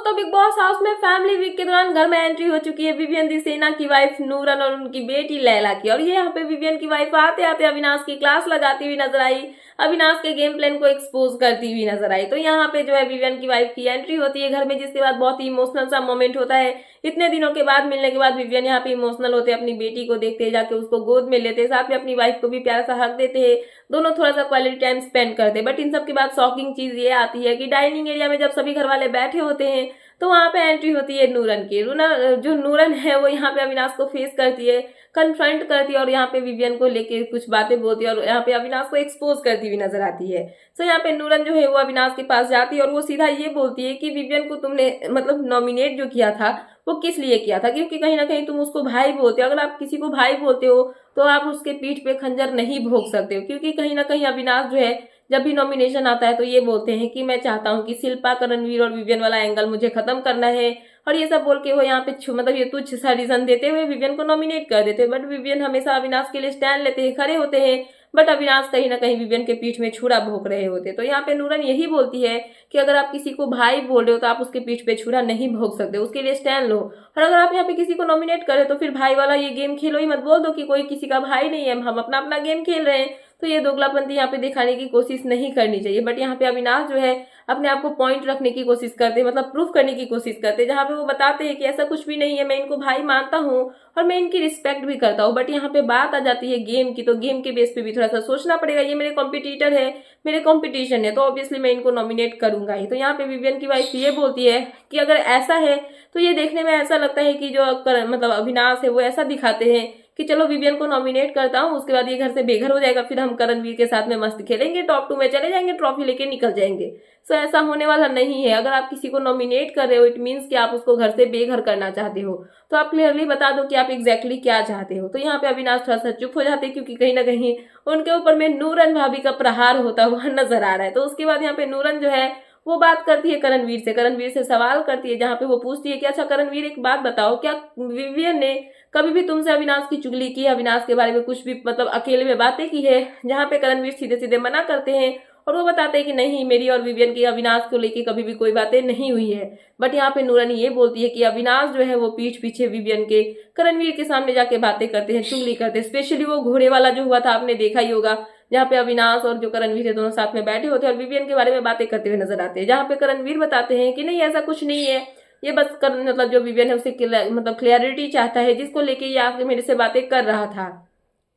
दोस्तों big boss house में family week के दौरान घर में एंट्री हो चुकी है विवियन दी सेना की वाइफ नूरन और उनकी बेटी लैला की। और ये यहाँ पे विवियन की वाइफ आते आते अविनाश की क्लास लगाती हुई नजर आई, अविनाश के गेम प्लान को एक्सपोज करती हुई नजर आई। तो यहाँ पे जो है विवियन की वाइफ की एंट्री होती है घर में, जिसके बाद बहुत ही इमोशनल सा मोमेंट होता है। इतने दिनों के बाद मिलने के बाद विवियन यहाँ पे इमोशनल होते हैं, अपनी बेटी को देखते हैं, जाके उसको गोद में लेते हैं, साथ में अपनी वाइफ को भी प्यारा सा हक देते हैं, दोनों थोड़ा सा क्वालिटी टाइम स्पेंड करते हैं। बट इन सब के बाद शॉकिंग चीज ये आती है कि डाइनिंग एरिया में जब सभी घर वाले बैठे होते हैं तो वहां पे एंट्री होती है नूरन की। जो नूरन है वो यहाँ पे अविनाश को फेस करती है, कन्फ्रंट करती है और यहाँ पे विवियन को लेके कुछ बातें बोलती है और यहाँ पे अविनाश को एक्सपोज करती हुई नजर आती है। सो यहाँ पे नूरन जो है वो अविनाश के पास जाती है और वो सीधा ये बोलती है कि विवियन को तुमने मतलब नॉमिनेट जो किया था वो किस लिए किया था, क्योंकि कहीं ना कहीं तुम उसको भाई बोलते हो। अगर आप किसी को भाई बोलते हो तो आप उसके पीठ पे खंजर नहीं भोग सकते हो, क्योंकि कहीं ना कहीं अविनाश जो है जब भी नॉमिनेशन आता है तो ये बोलते हैं कि मैं चाहता हूं कि शिल्पा रणवीर और विवियन वाला एंगल मुझे खत्म करना है। और ये सब बोल के वो यहाँ पे मतलब ये तुच्छ सा रीजन देते हुए विवियन को नॉमिनेट कर देते हैं। बट विवियन हमेशा अविनाश के लिए स्टैंड लेते हैं, खड़े होते हैं। बट अविनाश कहीं ना कहीं विवियन के पीठ में छुरा भोंक रहे होते। तो यहाँ पे नूरन यही बोलती है कि अगर आप किसी को भाई बोल रहे हो तो आप उसके पीठ पे छुरा नहीं भोग सकते, उसके लिए स्टैंड लो। और अगर आप यहाँ पे किसी को नॉमिनेट करे तो फिर भाई वाला ये गेम खेलो ही मत, बोल दो कि कोई किसी का भाई नहीं है, हम अपना अपना गेम खेल रहे हैं। तो ये दोगलापंथी यहाँ पे दिखाने की कोशिश नहीं करनी चाहिए। बट यहाँ पे अविनाश जो है अपने आप को पॉइंट रखने की कोशिश करते हैं, मतलब प्रूफ करने की कोशिश करते हैं, जहाँ पे वो बताते हैं कि ऐसा कुछ भी नहीं है, मैं इनको भाई मानता हूँ और मैं इनकी रिस्पेक्ट भी करता हूँ। बट यहाँ पे बात आ जाती है गेम की, तो गेम के बेस पे भी थोड़ा सा सोचना पड़ेगा। ये मेरे कॉम्पिटिटर है, मेरे कॉम्पिटिशन है, तो ऑब्वियसली मैं इनको नॉमिनेट करूंगा ही। तो यहाँ पे विवियन की वाइफ ये बोलती है कि अगर ऐसा है तो ये देखने में ऐसा लगता है कि जो मतलब अविनाश है वो ऐसा दिखाते हैं कि चलो विवियन को नॉमिनेट करता हूँ, उसके बाद ये घर से बेघर हो जाएगा, फिर हम करणवीर के साथ में मस्त खेलेंगे, टॉप 2 में चले जाएंगे, ट्रॉफी लेके निकल जाएंगे। सो ऐसा होने वाला नहीं है। अगर आप किसी को नॉमिनेट कर रहे हो इट मीन्स कि आप उसको घर से बेघर करना चाहते हो, तो आप क्लियरली बता दो कि आप एग्जैक्टली क्या चाहते हो। तो यहाँ पे अविनाश थोड़ा सा चुप हो जाते हैं, क्योंकि कहीं ना कहीं उनके ऊपर में नूरन भाभी का प्रहार होता हुआ नजर आ रहा है। तो उसके बाद यहाँ पे नूरन जो है वो बात करती है करणवीर से सवाल करती है, जहाँ पे वो पूछती है कि अच्छा करणवीर एक बात बताओ, क्या विवियन ने कभी भी तुमसे अविनाश की चुगली की, अविनाश के बारे में कुछ भी मतलब अकेले में बातें की है? जहाँ पे करणवीर सीधे सीधे मना करते हैं और वो बताते हैं कि नहीं, मेरी और विवियन की अविनाश को लेके कभी भी कोई बातें नहीं हुई है। बट यहाँ पे नूरन ये बोलती है कि अविनाश जो है वो पीठ पीछे विवियन के करणवीर के सामने जाके बातें करते हैं, चुगली करते हैं। स्पेशली वो घोड़े वाला जो हुआ था आपने देखा ही होगा, जहाँ पे अविनाश और जो करणवीर है दोनों साथ में बैठे होते हैं और विवियन के बारे में बातें करते हुए नजर आते हैं, जहाँ पे करणवीर बताते हैं कि नहीं ऐसा कुछ नहीं है, ये बस मतलब जो विवियन है उसे मतलब क्लियरिटी चाहता है, जिसको लेके ये आके मेरे से बातें कर रहा था।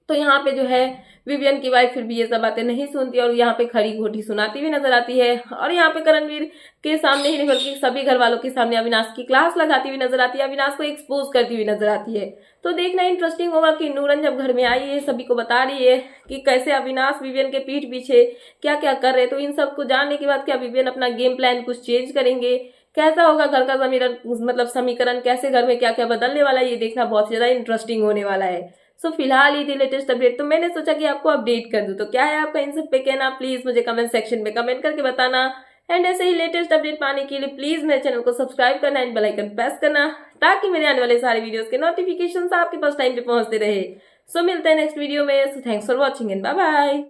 तो यहाँ पे जो है विवियन की वाइफ फिर भी ये सब बातें नहीं सुनती और यहाँ पे खड़ी घोटी सुनाती हुई नजर आती है। और यहाँ पे करणवीर के सामने ही नहीं बल्कि सभी घर वालों के सामने अविनाश की क्लास लगाती हुई नजर आती है, अविनाश को एक्सपोज करती हुई नजर आती है। तो देखना इंटरेस्टिंग होगा कि नूरन जब घर में आई है सभी को बता रही है कि कैसे अविनाश विवियन के पीठ पीछे क्या क्या कर रहे हैं। तो इन सबको जानने के बाद क्या विवियन अपना गेम प्लान कुछ चेंज करेंगे, कैसा होगा घर का मतलब समीकरण, कैसे घर में क्या क्या बदलने वाला है, ये देखना बहुत ज्यादा इंटरेस्टिंग होने वाला है। सो फिलहाल ये थी लेटेस्ट अपडेट, तो मैंने सोचा कि आपको अपडेट कर दूं। तो क्या है आपका इन सब पे कहना, प्लीज मुझे कमेंट सेक्शन में कमेंट करके बताना। एंड ऐसे ही लेटेस्ट अपडेट पाने के लिए प्लीज मेरे चैनल को सब्सक्राइब करना एंड बेल आइकन प्रेस करना, ताकि मेरे आने वाले सारे वीडियोस के नोटिफिकेशन आपके पास टाइम पे पहुंचते रहे। सो मिलते हैं नेक्स्ट वीडियो में। So thanks for watching and bye bye.